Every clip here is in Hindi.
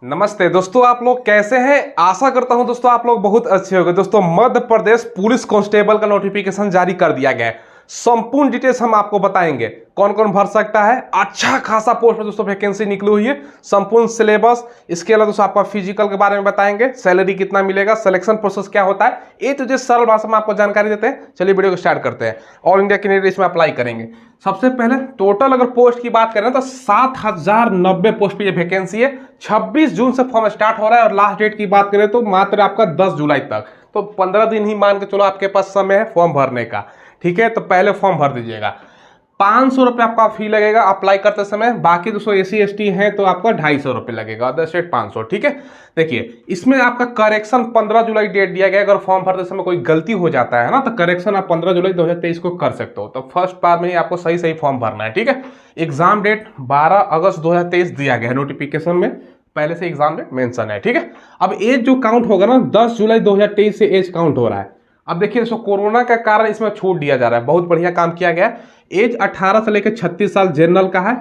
नमस्ते दोस्तों, आप लोग कैसे हैं। आशा करता हूं दोस्तों आप लोग बहुत अच्छे होंगे। दोस्तों मध्य प्रदेश पुलिस कांस्टेबल का नोटिफिकेशन जारी कर दिया गया है। संपूर्ण डिटेल्स हम आपको बताएंगे, कौन कौन भर सकता है। अच्छा खासा पोस्ट में दोस्तों वैकेंसी निकली हुई है, संपूर्ण सिलेबस। इसके अलावा दोस्तों आपका फिजिकल के बारे में बताएंगे, सैलरी कितना मिलेगा, सिलेक्शन प्रोसेस क्या होता है, ये तो जो सरल भाषा में आपको जानकारी देते हैं। चलिए वीडियो को स्टार्ट करते हैं। ऑल इंडिया कैंडिडेट इसमें अप्लाई करेंगे। सबसे पहले टोटल अगर पोस्ट की बात करें तो 7090 पोस्ट पे ये वैकेंसी है। 26 जून से फॉर्म स्टार्ट हो रहा है और लास्ट डेट की बात करें तो मात्र आपका 10 जुलाई तक। तो 15 दिन ही मान के चलो आपके पास समय है फॉर्म भरने का। ठीक है, तो पहले फॉर्म भर दीजिएगा। 500 रुपये आपका फी लगेगा अप्लाई करते समय। बाकी दोस्तों SC ST है तो आपका 250 रुपये लगेगा, अदर स्टेट 500। ठीक है, देखिए इसमें आपका करेक्शन 15 जुलाई डेट दिया गया। अगर फॉर्म भरते समय कोई गलती हो जाता है ना तो करेक्शन आप 15 जुलाई 2023 को कर सकते हो। तो फर्स्ट बार में ही आपको सही सही फॉर्म भरना है। ठीक है, एग्जाम डेट 12 अगस्त 2023 दिया गया है नोटिफिकेशन में, पहले से एग्जाम डेट मेंशन है। ठीक है, अब एज जो काउंट होगा ना 10 जुलाई 2023 से एज काउंट हो रहा है। अब देखिए दोस्तों कोरोना का कारण इसमें छूट दिया जा रहा है, बहुत बढ़िया काम किया गया। एज 18 से लेकर 36 साल जनरल का है।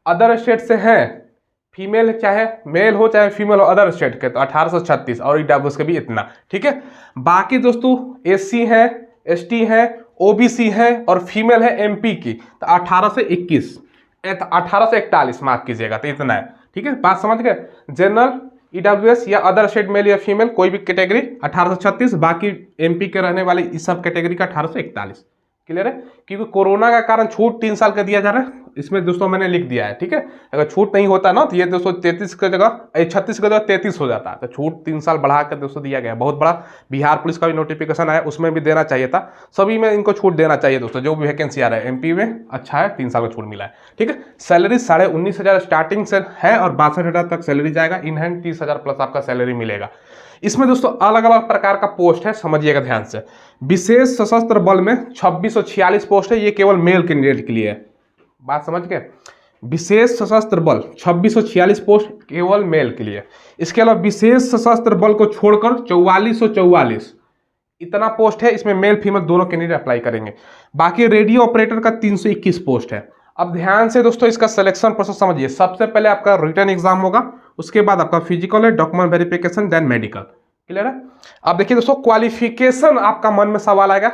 अदर स्टेट से है फीमेल, चाहे मेल हो चाहे फीमेल हो, अदर स्टेट के तो 18 से 36 और ईडब्ल्यूएस के भी इतना। ठीक है, बाकी दोस्तों SC है, ST है, OBC है और फीमेल है MP की तो 18 से 21, 18 से 41 मार्क कीजिएगा तो इतना है। ठीक है, बात समझ गए। जनरल, ईडब्ल्यूएस या अदर स्टेट मेल या फीमेल कोई भी कैटेगरी 18 से 36, बाकी MP के रहने वाले इस सब कैटेगरी का 18 से 41। क्लियर है, क्योंकि कोरोना का कारण छूट 3 साल का दिया जा रहा है, इसमें दोस्तों मैंने लिख दिया है। ठीक है, अगर छूट नहीं होता ना तो ये दोस्तों 33 की जगह 36 की जगह 33 हो जाता है। तो छूट 3 साल बढ़ा कर दोस्तों दिया गया। बहुत बड़ा बिहार पुलिस का भी नोटिफिकेशन आया, उसमें भी देना चाहिए था। सभी में इनको छूट देना चाहिए दोस्तों, जो भी वैकेंसी आ रहा है। MP में अच्छा है, 3 साल का छूट मिला है। ठीक है, सैलरी 19,500 स्टार्टिंग से है और 62,000 तक सैलरी जाएगा। इन हैंड 30,000 प्लस आपका सैलरी मिलेगा। इसमें दोस्तों अलग अलग प्रकार का पोस्ट है, समझिएगा ध्यान से। विशेष सशस्त्र बल में 2646 पोस्ट है, ये केवल मेल कैंडिडेट के लिए है। बात समझ गए, विशेष सशस्त्र बल 2646 पोस्ट केवल मेल के लिए। इसके अलावा विशेष सशस्त्र बल को छोड़कर 4444 इतना पोस्ट है, इसमें मेल फीमेल दोनों कैंडिडेट अप्लाई करेंगे। बाकी रेडियो ऑपरेटर का 321 पोस्ट है। अब ध्यान से दोस्तों इसका सिलेक्शन प्रोसेस समझिए। सबसे पहले आपका रिटन एग्जाम होगा, उसके बाद आपका फिजिकल है, document verification, then medical. Clear है। अब देखिए दोस्तों क्वालिफिकेशन, आपका मन में सवाल आएगा,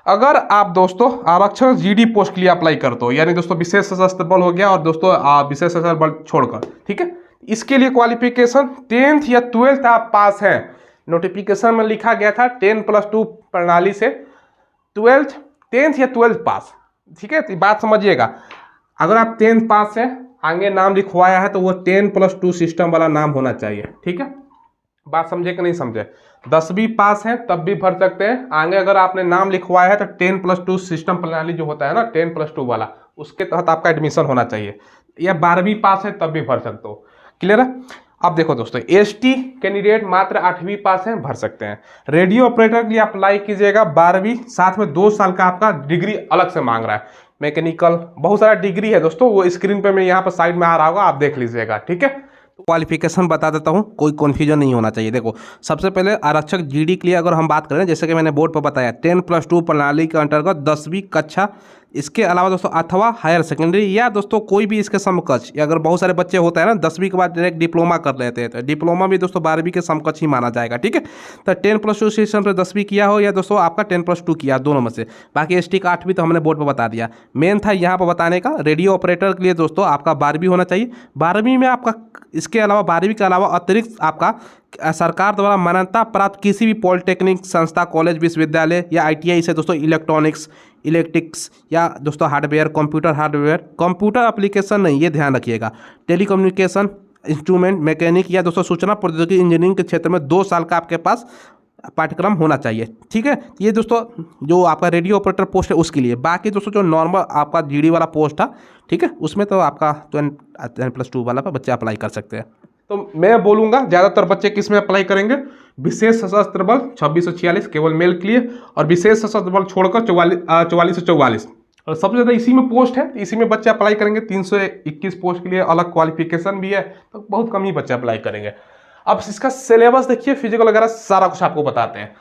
अगर आप दोस्तों आरक्षण GD पोस्ट के लिए अप्लाई करते हो, यानी दोस्तों विशेष सशस्त्र बल हो गया और दोस्तों विशेष सशस्त्र बल छोड़कर, ठीक है, इसके लिए क्वालिफिकेशन 10th या 12th आप पास हैं। नोटिफिकेशन में लिखा गया था 10+2 प्रणाली से 10th या 12th पास। ठीक है, तो बात समझिएगा, अगर आप 10th पास है, आगे नाम लिखवाया है तो वो 10+2 सिस्टम वाला नाम होना चाहिए। ठीक है, बात समझे कि नहीं समझे। 10वीं पास है तब भी भर सकते हैं। आगे अगर आपने नाम लिखवाया है तो 10+2 सिस्टम प्रणाली जो होता है ना 10+2 वाला, उसके तहत आपका एडमिशन होना चाहिए। या 12वीं पास है तब भी भर सकते हो। क्लियर है। अब देखो दोस्तों ST कैंडिडेट मात्र 8वीं पास है, भर सकते हैं। रेडियो ऑपरेटर के लिए अप्लाई कीजिएगा 12वीं, साथ में 2 साल का आपका डिग्री अलग से मांग रहा है। मैकेनिकल बहुत सारा डिग्री है दोस्तों, वो स्क्रीन पे मैं यहाँ पर साइड में आ रहा होगा, आप देख लीजिएगा। ठीक है, तो क्वालिफिकेशन बता देता हूँ, कोई कन्फ्यूजन नहीं होना चाहिए। देखो सबसे पहले आरक्षक GD के लिए अगर हम बात करें, जैसे कि मैंने बोर्ड पर बताया 10+2 प्रणाली के अंतर्गत 10वीं कक्षा, इसके अलावा दोस्तों अथवा हायर सेकेंडरी या दोस्तों कोई भी इसके समकक्ष, या अगर बहुत सारे बच्चे होते हैं ना 10वीं के बाद डायरेक्ट डिप्लोमा कर लेते हैं, तो डिप्लोमा भी दोस्तों 12वीं के समकक्ष ही माना जाएगा। ठीक है, तो 10+2 सिस्टम से 10वीं किया हो या दोस्तों आपका 10+2 किया, दोनों में से। बाकी ST का 8वीं तो हमने बोर्ड पर बता दिया। मेन था यहाँ पर बताने का, रेडियो ऑपरेटर के लिए दोस्तों आपका 12वीं होना चाहिए। 12वीं में आपका, इसके अलावा 12वीं के अलावा अतिरिक्त आपका सरकार द्वारा मान्यता प्राप्त किसी भी पॉलिटेक्निक संस्था, कॉलेज, विश्वविद्यालय या ITI से दोस्तों इलेक्ट्रॉनिक्स, इलेक्ट्रिक्स या दोस्तों हार्डवेयर, कंप्यूटर एप्लीकेशन नहीं, ये ध्यान रखिएगा। टेलीकम्युनिकेशन, इंस्ट्रूमेंट, मैकेनिक या दोस्तों सूचना प्रौद्योगिकी इंजीनियरिंग के क्षेत्र में 2 साल का आपके पास पाठ्यक्रम होना चाहिए। ठीक है, ये दोस्तों जो आपका रेडियो ऑपरेटर पोस्ट है उसके लिए। बाकी दोस्तों जो नॉर्मल आपका GD वाला पोस्ट था, ठीक है, उसमें तो आपका 10+2 वाला पर बच्चे अप्लाई कर सकते हैं। तो मैं बोलूँगा ज़्यादातर बच्चे किस में अप्लाई करेंगे, विशेष सशस्त्र बल 2646 केवल मेल के लिए, और विशेष सशस्त्र बल छोड़कर 44 से 44, और सबसे ज़्यादा इसी में पोस्ट है, इसी में बच्चे अप्लाई करेंगे। 321 पोस्ट के लिए अलग क्वालिफिकेशन भी है, तो बहुत कम ही बच्चे अप्लाई करेंगे। अब इसका सिलेबस देखिए, फिजिकल वगैरह सारा कुछ आपको बताते हैं।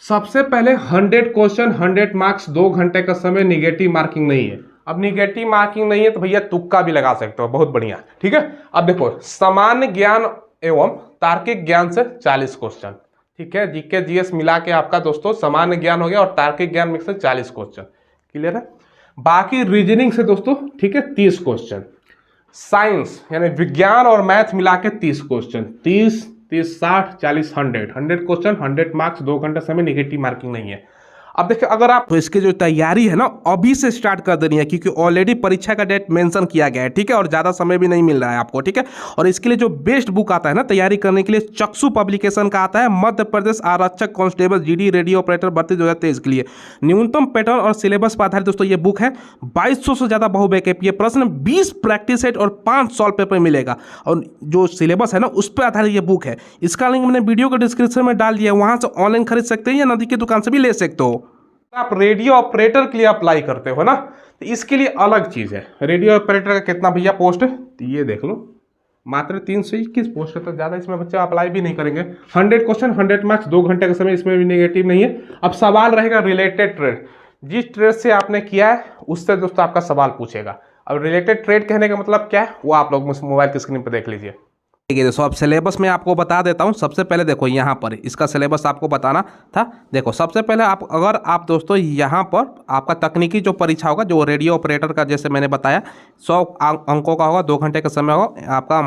सबसे पहले 100 क्वेश्चन, 100 मार्क्स, 2 घंटे का समय, निगेटिव मार्किंग नहीं है। अब निगेटिव मार्किंग नहीं है तो भैया तुक्का भी लगा सकते हो, बहुत बढ़िया। ठीक है, अब देखो सामान्य ज्ञान एवं तार्किक ज्ञान से 40 क्वेश्चन। ठीक है, जीके जीएस मिला के आपका दोस्तों सामान्य ज्ञान हो गया और तार्किक ज्ञान मिक्स से 40 क्वेश्चन। क्लियर है। बाकी रीजनिंग से दोस्तों ठीक है 30 क्वेश्चन, साइंस यानी विज्ञान और मैथ मिला के 30 क्वेश्चन, 30 30 60 40 100 क्वेश्चन, 100 मार्क्स, 2 घंटे समय, निगेटिव मार्किंग नहीं है। अब देखिए अगर आप तो इसकी जो तैयारी है ना अभी से स्टार्ट कर देनी है, क्योंकि ऑलरेडी परीक्षा का डेट मेंशन किया गया है। ठीक है, और ज़्यादा समय भी नहीं मिल रहा है आपको। ठीक है, और इसके लिए जो बेस्ट बुक आता है ना तैयारी करने के लिए, चक्षु पब्लिकेशन का आता है मध्य प्रदेश आरक्षक कांस्टेबल जीडी रेडियो ऑपरेटर भर्ती 2023 के लिए। न्यूनतम पैटर्न और सिलेबस पर आधारित दोस्तों ये बुक है। 2200 से ज़्यादा बहुविकल्पीय प्रश्न, 20 प्रैक्टिस सेट और 5 सॉल्व पेपर मिलेगा। और जो सिलेबस है ना उस पर आधारित ये बुक है। इसका लिंक मैंने वीडियो के डिस्क्रिप्शन में डाल दिया है, वहाँ से ऑनलाइन खरीद सकते हैं या नदी की दुकान से भी ले सकते हो। आप रेडियो ऑपरेटर के लिए अप्लाई करते हो ना, तो इसके लिए अलग चीज़ है। रेडियो ऑपरेटर का कितना भैया पोस्ट है, तो ये देख लो मात्र 321 पोस्ट है, तो ज़्यादा इसमें बच्चे अप्लाई भी नहीं करेंगे। 100 क्वेश्चन, 100 मार्क्स, 2 घंटे का समय, इसमें भी नेगेटिव नहीं है। अब सवाल रहेगा रिलेटेड ट्रेड, जिस ट्रेड से आपने किया है उससे दोस्तों आपका सवाल पूछेगा। अब रिलेटेड ट्रेड कहने का मतलब क्या है वो आप लोग मोबाइल की स्क्रीन पर देख लीजिए। ठीक है, दोस्तों अब सिलेबस में आपको बता देता हूं। सबसे पहले देखो यहाँ पर इसका सिलेबस आपको बताना था। देखो सबसे पहले अगर आप दोस्तों यहाँ पर आपका तकनीकी जो परीक्षा होगा, जो रेडियो ऑपरेटर का जैसे मैंने बताया 100 अंकों का होगा, 2 घंटे का समय होगा, आपका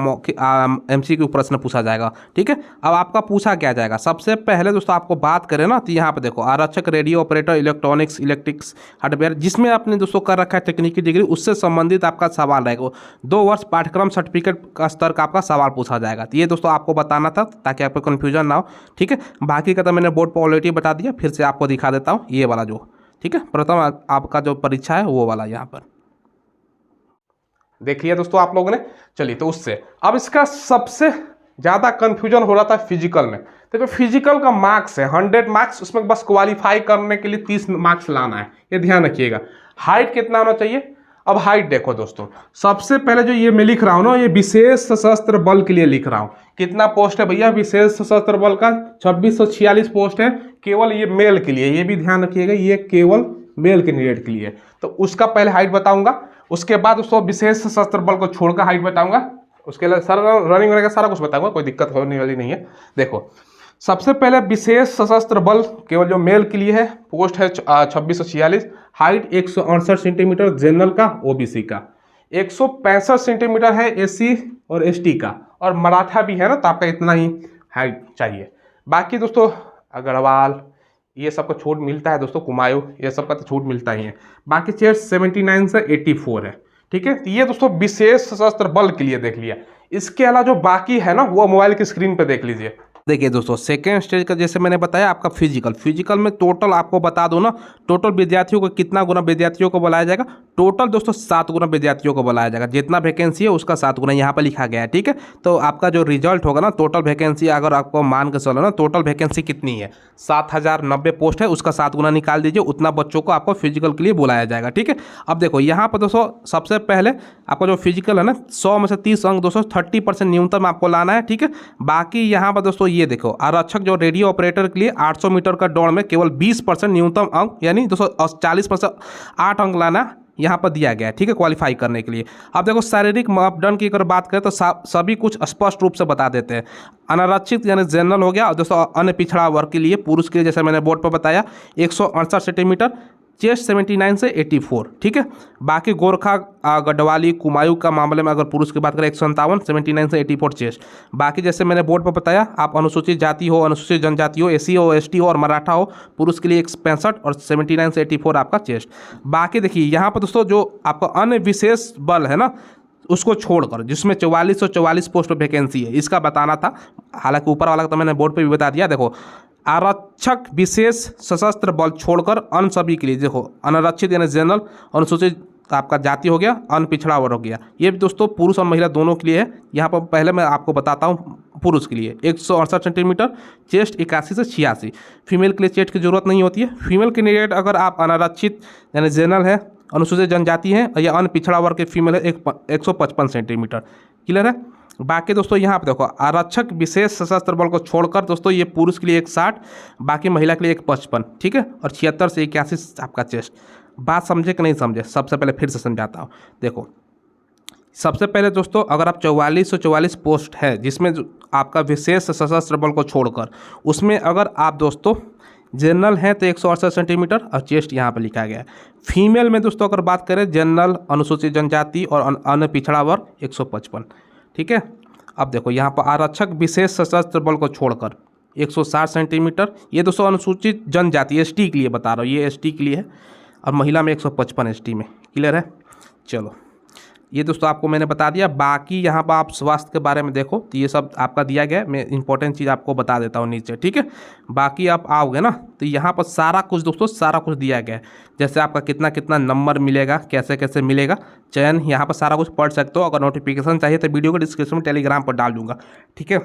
MCQ प्रश्न पूछा जाएगा। ठीक है, अब आपका पूछा क्या जाएगा, सबसे पहले दोस्तों आपको बात करें ना तो यहाँ पर देखो आरक्षक radio operator electronics electrics hardware, जिसमें आपने दोस्तों कर रखा है तकनीकी डिग्री, उससे संबंधित आपका सवाल रहेगा। 2 वर्ष पाठ्यक्रम सर्टिफिकेट का स्तर का आपका सवाल पूछा जाएगा। तो ये दोस्तों आपको बताना था ताकि आपको कंफ्यूजन ना हो। ठीक है, बाकी का तो मैंने बोर्ड पर ऑलरेडी बता दिया, फिर से आपको दिखा देता हूँ ये वाला जो। ठीक है, प्रथम आपका जो परीक्षा है वो वाला यहाँ पर देख लिया दोस्तों आप लोगों ने। चलिए तो उससे अब इसका सबसे ज़्यादा कंफ्यूजन हो रहा था फिजिकल में। देखो फिजिकल का मार्क्स है 100 मार्क्स, उसमें बस क्वालिफाई करने के लिए 30 मार्क्स लाना है, ये ध्यान रखिएगा। हाइट कितना होना चाहिए, अब हाइट देखो दोस्तों, सबसे पहले जो ये मैं लिख रहा हूँ ना, ये विशेष सशस्त्र बल के लिए लिख रहा हूँ। कितना पोस्ट है भैया विशेष सशस्त्र बल का, 2646 पोस्ट है, केवल ये मेल के लिए, ये भी ध्यान रखिएगा, ये केवल मेल कैंडिडेट के लिए। तो उसका पहले हाइट बताऊंगा, उसके बाद उसको विशेष सशस्त्र बल को छोड़कर हाइट बताऊंगा, उसके लिए सारा रनिंग वगैरह सारा कुछ बताऊंगा, कोई दिक्कत होने वाली नहीं है। देखो सबसे पहले विशेष सशस्त्र बल केवल जो मेल के लिए है, पोस्ट है 2646, हाइट 168 सेंटीमीटर जनरल का, ओबीसी का 165 सेंटीमीटर है एससी और एसटी का, और मराठा भी है ना तो आपका इतना ही हाइट चाहिए। बाकी दोस्तों अग्रवाल ये सबका छूट मिलता है दोस्तों, कुमायूं ये सबका तो छूट मिलता ही है। बाकी चेस्ट 79 से 84 है। ठीक है, तो ये दोस्तों विशेष सशस्त्र बल के लिए देख लिया। इसके अलावा जो बाकी है ना वो मोबाइल की स्क्रीन पे देख लीजिए। देखिए दोस्तों सेकेंड स्टेज का जैसे मैंने बताया आपका फिजिकल में टोटल आपको बता दो ना, टोटल विद्यार्थियों को कितना गुना विद्यार्थियों को बुलाया जाएगा, टोटल दोस्तों 7 गुना विद्यार्थियों को बुलाया जाएगा। जितना वैकेंसी है उसका 7 गुना यहाँ पर लिखा गया है। ठीक है, तो आपका जो रिजल्ट होगा ना टोटल वैकेंसी, अगर आपको मान के चलो ना टोटल वैकेंसी कितनी है 7090 पोस्ट है, उसका 7 गुना निकाल दीजिए, उतना बच्चों को आपको फिजिकल के लिए बुलाया जाएगा। ठीक है, अब देखो यहाँ पर दोस्तों सबसे पहले आपका जो फिजिकल है ना 100 में से 30 अंक दोस्तों 30% न्यूनतम आपको लाना है। ठीक है, बाकी यहाँ पर दोस्तों ये देखो आरक्षक जो रेडियो ऑपरेटर के लिए 800 मीटर का दौड़ में केवल 20% न्यूनतम अंक यानी 240% 8 अंक लाना यहाँ पर दिया गया है। ठीक है, क्वालिफाई करने के लिए। अब देखो शारीरिक मापदंड की अगर बात करें तो सभी कुछ स्पष्ट रूप से बता देते हैं। अनारक्षित यानी जनरल हो गया, और दोस्तों अन्य पिछड़ा वर्ग के लिए पुरुष के लिए जैसे मैंने बोर्ड पर बताया 168 सेंटीमीटर, चेस्ट 79 से 84। ठीक है, बाकी गोरखा गढ़वाली कुमायूं का मामले में अगर पुरुष की बात करें 157 79 से 84 चेस्ट। बाकी जैसे मैंने बोर्ड पर बताया आप अनुसूचित जाति हो, अनुसूचित जनजाति हो, एससी हो, एसटी हो और मराठा हो, पुरुष के लिए 165 और 79 से 84 आपका चेस्ट। बाकी देखिए यहाँ पर दोस्तों जो आपका अन्य विशेष बल है ना उसको छोड़कर जिसमें 4444 पोस्ट पर वैकेंसी है, इसका बताना था। हालांकि ऊपर वाला तो मैंने बोर्ड पे भी बता दिया। देखो आरक्षक विशेष सशस्त्र बल छोड़कर अन्य सभी के लिए, देखो अनारक्षित यानी जनरल, अनुसूचित आपका जाति हो गया, अन्य पिछड़ा वर्ग हो गया, ये भी दोस्तों पुरुष और महिला दोनों के लिए है। यहाँ पर पहले मैं आपको बताता हूँ पुरुष के लिए 168 सेंटीमीटर, चेस्ट 81 से 86। फीमेल के लिए चेस्ट की जरूरत नहीं होती है। फीमेल कैंडिडेट अगर आप अनारक्षित यानी जनरल है, अनुसूचित जनजाति है या अन्य पिछड़ा वर्ग के फीमेल है 155 सेंटीमीटर। क्लियर है। बाकी दोस्तों यहाँ पे देखो आरक्षक विशेष सशस्त्र बल को छोड़कर दोस्तों ये पुरुष के लिए 160, बाकी महिला के लिए 155। ठीक है, और 76 से 81 आपका चेस्ट। बात समझे कि नहीं समझे, सबसे पहले फिर से समझाता हूँ। देखो सबसे पहले दोस्तों अगर आप 4444 पोस्ट है जिसमें आपका विशेष सशस्त्र बल को छोड़कर। उसमें अगर आप दोस्तों जनरल हैं तो 168 सेंटीमीटर और चेस्ट यहाँ पर लिखा गया है। फीमेल में दोस्तों अगर बात करें जनरल, अनुसूचित जनजाति और अन्य पिछड़ा वर्ग 155। ठीक है, अब देखो यहाँ पर आरक्षक विशेष सशस्त्र बल को छोड़कर 160 सेंटीमीटर। ये दोस्तों अनुसूचित जनजाति एसटी के लिए बता रहा हूँ, ये एसटी के लिए है। और महिला में 155 एसटी में। क्लियर है? चलो ये दोस्तों आपको मैंने बता दिया। बाकी यहाँ पर आप स्वास्थ्य के बारे में देखो तो ये सब आपका दिया गया है। मैं इंपॉर्टेंट चीज़ आपको बता देता हूँ नीचे। ठीक है, बाकी आप आओगे ना तो यहाँ पर सारा कुछ दोस्तों सारा कुछ दिया गया है। जैसे आपका कितना कितना नंबर मिलेगा, कैसे कैसे मिलेगा, चयन, यहाँ पर सारा कुछ पढ़ सकते हो। अगर नोटिफिकेशन चाहिए तो वीडियो को डिस्क्रिप्शन में टेलीग्राम पर डाल दूँगा। ठीक है,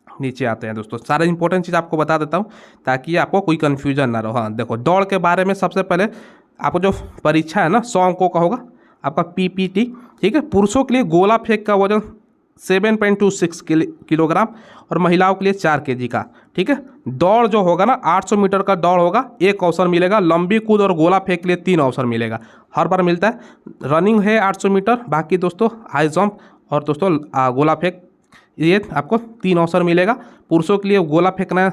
नीचे आते हैं दोस्तों, सारा इंपॉर्टेंट चीज़ आपको बता देता हूँ ताकि आपको कोई कन्फ्यूजन ना रहो। हाँ देखो, दौड़ के बारे में सबसे पहले आपको जो परीक्षा है ना 100 अंकों का होगा आपका पीपीटी। ठीक है, पुरुषों के लिए गोला फेंक का वजन 7.26 किलोग्राम और महिलाओं के लिए 4 kg का। ठीक है, दौड़ जो होगा ना 800 मीटर का दौड़ होगा, 1 अवसर मिलेगा। लंबी कूद और गोला फेंक के लिए 3 अवसर मिलेगा, हर बार मिलता है। रनिंग है 800 मीटर, बाकी दोस्तों हाई जंप और दोस्तों गोला फेंक, ये आपको 3 अवसर मिलेगा। पुरुषों के लिए गोला फेंकना है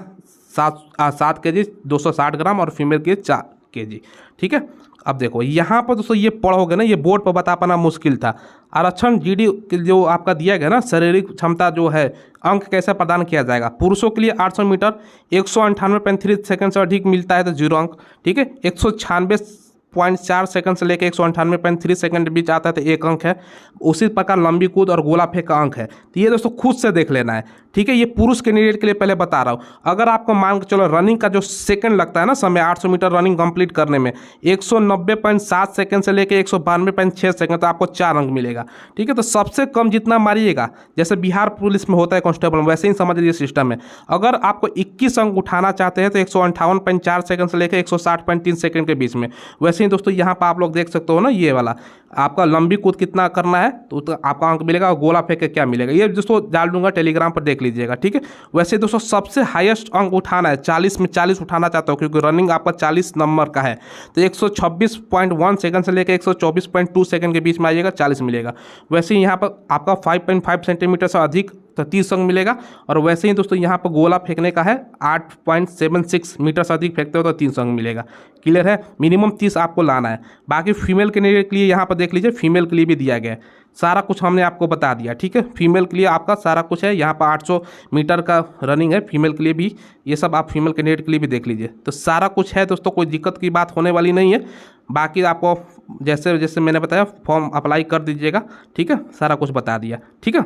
7 kg 260 ग्राम और फीमेल के लिए 4 kg। ठीक है, अब देखो यहाँ पर दोस्तों ये पढ़ोगे ना, ये बोर्ड पर बता पाना मुश्किल था। आरक्षण जीडी जो आपका दिया गया ना, शारीरिक क्षमता जो है, अंक कैसे प्रदान किया जाएगा। पुरुषों के लिए 800 मीटर 198.3 सेकंड से अधिक मिलता है तो 0 अंक। ठीक है, 196.4 सेकंड से लेकर 198.3 सेकंड के बीच आता है तो 1 अंक है। उसी प्रकार लंबी कूद और गोला फेंक का अंक है। तो ये दोस्तों खुद से देख लेना है। ठीक है, ये पुरुष कैंडिडेट के लिए पहले बता रहा हूँ। अगर आपको मान के चलो रनिंग का जो सेकंड लगता है ना समय 800 मीटर रनिंग कंप्लीट करने में 190.7 सेकंड से लेकर 192.6 सेकंड, तो आपको 4 अंक मिलेगा। ठीक है, तो सबसे कम जितना मारिएगा, जैसे बिहार पुलिस में होता है कांस्टेबल में, वैसे ही समझ लीजिए सिस्टम है। अगर आपको 21 अंक उठाना चाहते हैं तो 158.4 सेकंड से लेकर 160.3 सेकंड के बीच में। वैसे ही दोस्तों यहाँ पर आप लोग देख सकते हो ना, ये वाला आपका लंबी कूद कितना करना है तो आपका अंक मिलेगा, और गोला फेंक के क्या मिलेगा ये दोस्तों डाल दूंगा टेलीग्राम पर, देख लीजिएगा। ठीक है, वैसे दोस्तों सबसे हाईएस्ट अंक उठाना है 40 में 40 उठाना चाहता हूँ, क्योंकि रनिंग आपका 40 नंबर का है तो 126.1 सेकंड से लेकर 124.2 सेकंड के बीच में आइएगा, 40 मिलेगा। वैसे ही यहाँ पर आपका 5.5 सेंटीमीटर से अधिक तो 30 अंक मिलेगा। और वैसे ही दोस्तों यहाँ पर गोला फेंकने का है 8.76 मीटर से अधिक फेंकते हो तो 300 अंक मिलेगा। क्लियर है, मिनिमम 30 आपको लाना है। बाकी फीमेल कैंडिडेट के लिए यहाँ पर देख लीजिए, फीमेल के लिए भी दिया गया है, सारा कुछ हमने आपको बता दिया। ठीक है, फीमेल के लिए आपका सारा कुछ है। यहाँ पर 800 मीटर का रनिंग है फीमेल के लिए भी, ये सब आप फीमेल कैंडिडेट के लिए भी देख लीजिए। तो सारा कुछ है दोस्तों, कोई दिक्कत की बात होने वाली नहीं है। बाकी आपको जैसे जैसे मैंने बताया फॉर्म अप्लाई कर दीजिएगा। ठीक है, सारा कुछ बता दिया। ठीक है,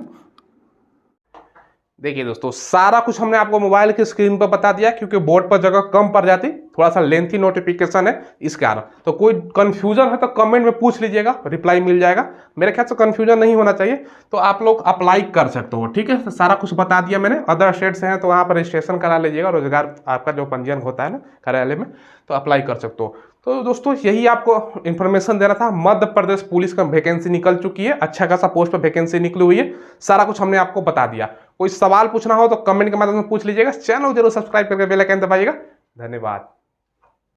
देखिए दोस्तों सारा कुछ हमने आपको मोबाइल की स्क्रीन पर बता दिया, क्योंकि बोर्ड पर जगह कम पड़ जाती, थोड़ा सा लेंथी नोटिफिकेशन है इस कारण। तो कोई कंफ्यूजन है तो कमेंट में पूछ लीजिएगा, रिप्लाई मिल जाएगा। मेरे ख्याल से कंफ्यूजन नहीं होना चाहिए, तो आप लोग अप्लाई कर सकते हो। ठीक है, तो सारा कुछ बता दिया मैंने। अदर स्टेट से हैं तो वहाँ पर रजिस्ट्रेशन करा लीजिएगा, रोजगार आपका जो पंजीयन होता है ना कार्यालय में, तो अप्लाई कर सकते हो। तो दोस्तों यही आपको इन्फॉर्मेशन देना था। मध्य प्रदेश पुलिस का वैकेंसी निकल चुकी है, अच्छा खासा पोस्ट पर वैकेंसी निकली हुई है, सारा कुछ हमने आपको बता दिया। कोई सवाल पूछना हो तो कमेंट के माध्यम से पूछ लीजिएगा। चैनल जरूर सब्सक्राइब करके बेल आइकन दबाइएगा। धन्यवाद।